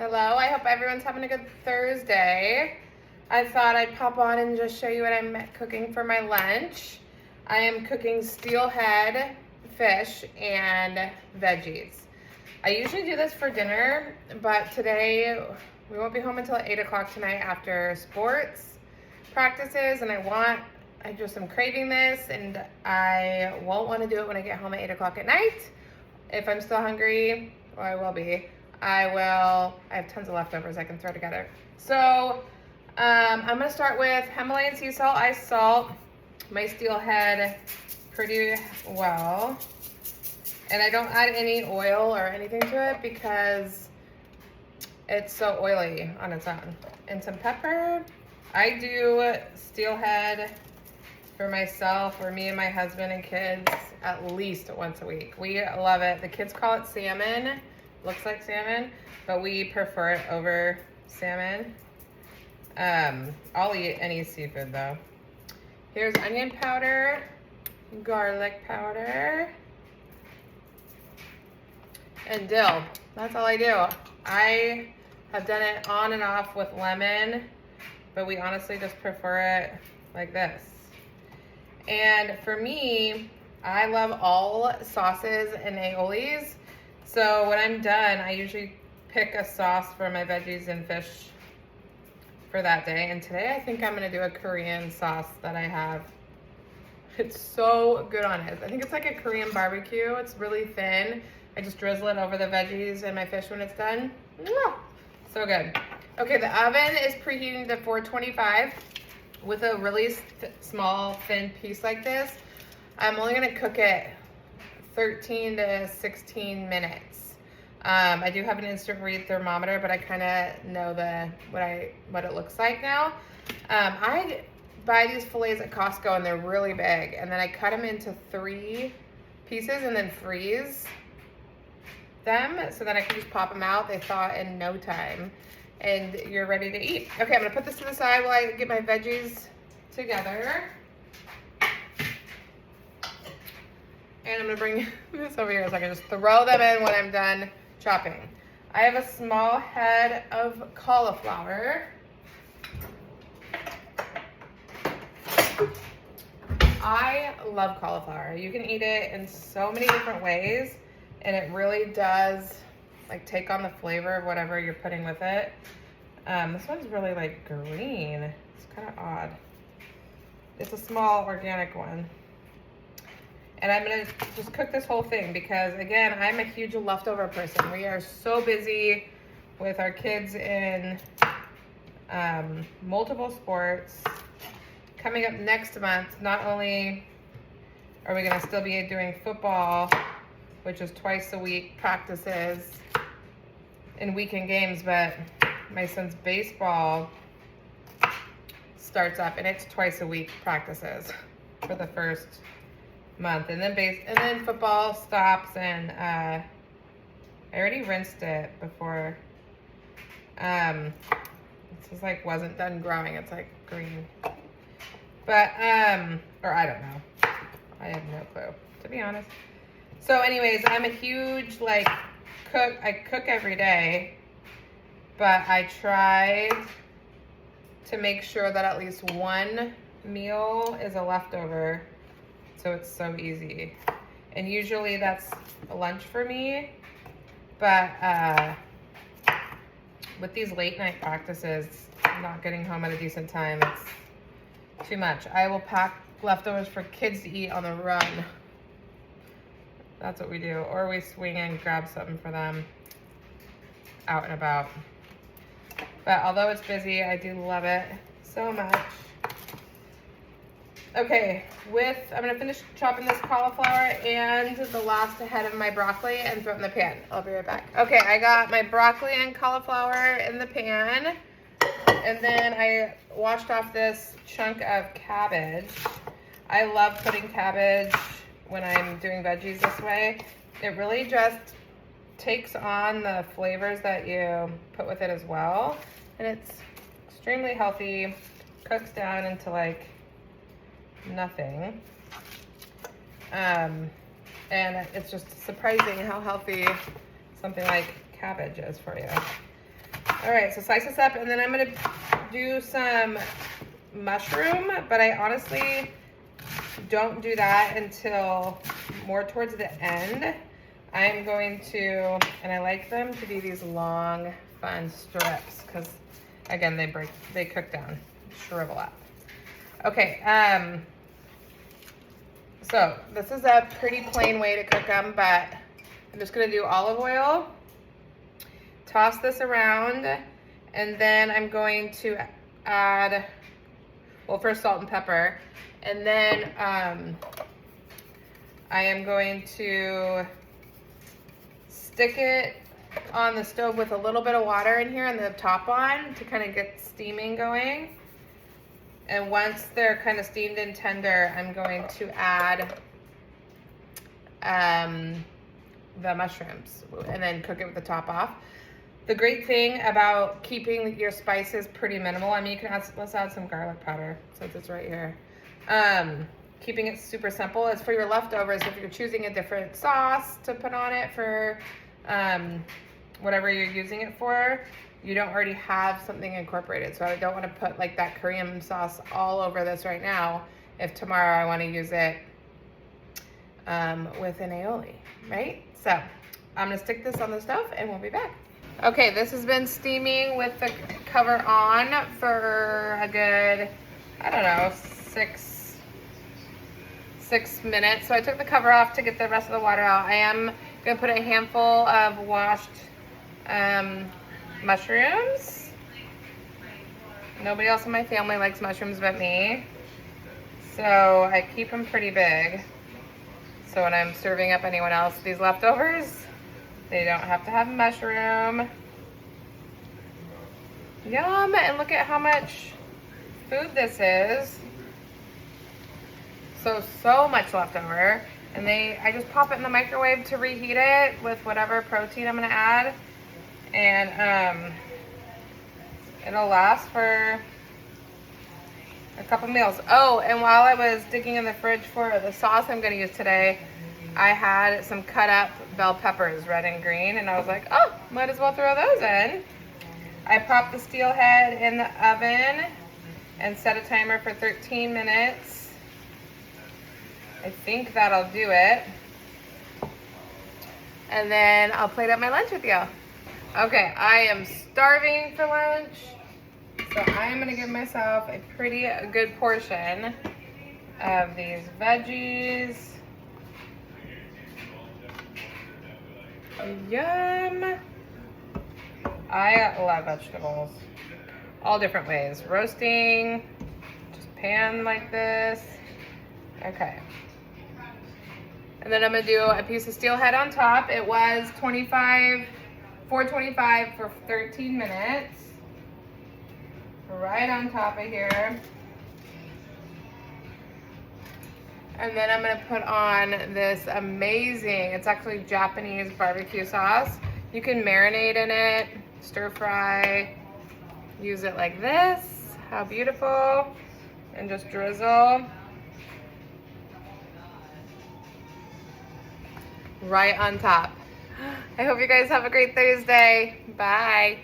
Hello, I hope everyone's having a good Thursday. I thought I'd pop on and just show you what I'm cooking for my lunch. I am cooking steelhead fish and veggies. I usually do this for dinner, but today we won't be home until 8 o'clock tonight after sports practices, and I just am craving this, and I won't want to do it when I get home at 8 o'clock at night. If I'm still hungry, or I will be, I have tons of leftovers I can throw together. So I'm gonna start with Himalayan sea salt. I salt my steelhead pretty well. And I don't add any oil or anything to it because it's so oily on its own. And some pepper. I do steelhead for myself, or me and my husband and kids, at least once a week. We love it. The kids call it salmon. Looks like salmon, but we prefer it over salmon. I'll eat any seafood though. Here's onion powder, garlic powder, and dill. That's all I do. I have done it on and off with lemon, but we honestly just prefer it like this. And for me, I love all sauces and aiolis. So when I'm done, I usually pick a sauce for my veggies and fish for that day. And today I think I'm gonna do a Korean sauce that I have. It's so good on it. I think it's like a Korean barbecue. It's really thin. I just drizzle it over the veggies and my fish when it's done. So good. Okay, the oven is preheating to 425 with a really small, thin piece like this. I'm only gonna cook it 13 to 16 minutes. I do have an instant read thermometer, but I kind of know what it looks like now. I buy these fillets at Costco and they're really big, and then I cut them into 3 pieces and then freeze them, so then I can just pop them out. They thaw in no time, and you're ready to eat. Okay, I'm gonna put this to the side while I get my veggies together. And I'm gonna bring this over here so I can just throw them in when I'm done chopping. I have a small head of cauliflower. I love cauliflower. You can eat it in so many different ways, and it really does like take on the flavor of whatever you're putting with it. This one's really like green. It's kind of odd. It's a small organic one. And I'm gonna just cook this whole thing because, again, I'm a huge leftover person. We are so busy with our kids in multiple sports. Coming up next month, not only are we gonna still be doing football, which is twice a week practices and weekend games, but my son's baseball starts up and it's twice a week practices for the first month, and then football stops, and I already rinsed it before. This is like wasn't done growing. It's like green, but or I don't know. I have no clue, to be honest. So, anyways, I'm a huge like cook. I cook every day, but I try to make sure that at least one meal is a leftover. So it's so easy. And usually that's a lunch for me. But with these late night practices, not getting home at a decent time, it's too much. I will pack leftovers for kids to eat on the run. That's what we do. Or we swing and grab something for them out and about. But although it's busy, I do love it so much. Okay, I'm gonna finish chopping this cauliflower and the last head of my broccoli and throw it in the pan. I'll be right back. Okay, I got my broccoli and cauliflower in the pan, and then I washed off this chunk of cabbage. I love putting cabbage when I'm doing veggies this way. It really just takes on the flavors that you put with it as well, and it's extremely healthy. Cooks down into like nothing. And it's just surprising how healthy something like cabbage is for you. All right, so slice this up, and then I'm gonna do some mushroom, but I honestly don't do that until more towards the end. I'm going to, and I like them to be these long, fun strips, because again, they cook down, shrivel up. Okay, so this is a pretty plain way to cook them, but I'm just gonna do olive oil, toss this around, and then I'm going to add, well, first salt and pepper, and then I am going to stick it on the stove with a little bit of water in here and the top on to kind of get steaming going. And once they're kind of steamed and tender, I'm going to add the mushrooms and then cook it with the top off. The great thing about keeping your spices pretty minimal, I mean, you can add, let's add some garlic powder since it's right here. Keeping it super simple is for your leftovers. If you're choosing a different sauce to put on it for whatever you're using it for, you don't already have something incorporated. So I don't want to put like that Korean sauce all over this right now if tomorrow I want to use it with an aioli, right? So I'm gonna stick this on the stove and we'll be back. Okay, this has been steaming with the cover on for a good, I don't know, six minutes. So I took the cover off to get the rest of the water out. I am gonna put a handful of washed mushrooms. Nobody else in my family likes mushrooms but me. So I keep them pretty big. So when I'm serving up anyone else these leftovers, they don't have to have mushroom. Yum, and look at how much food this is. So much leftover. And I just pop it in the microwave to reheat it with whatever protein I'm gonna add. And it'll last for a couple meals. Oh, and while I was digging in the fridge for the sauce I'm gonna use today, I had some cut up bell peppers, red and green, and I was like, oh, might as well throw those in. I popped the Stealhead in the oven and set a timer for 13 minutes. I think that'll do it. And then I'll plate up my lunch with you. Okay, I am starving for lunch, so I'm gonna give myself a pretty good portion of these veggies. Yum! I love vegetables. All different ways. Roasting, just pan like this. Okay. And then I'm gonna do a piece of Stealhead on top. It was $4.25 for 13 minutes. Right on top of here. And then I'm gonna put on this amazing, it's actually Japanese barbecue sauce. You can marinate in it, stir fry, use it like this. How beautiful. And just drizzle. Right on top. I hope you guys have a great Thursday. Bye.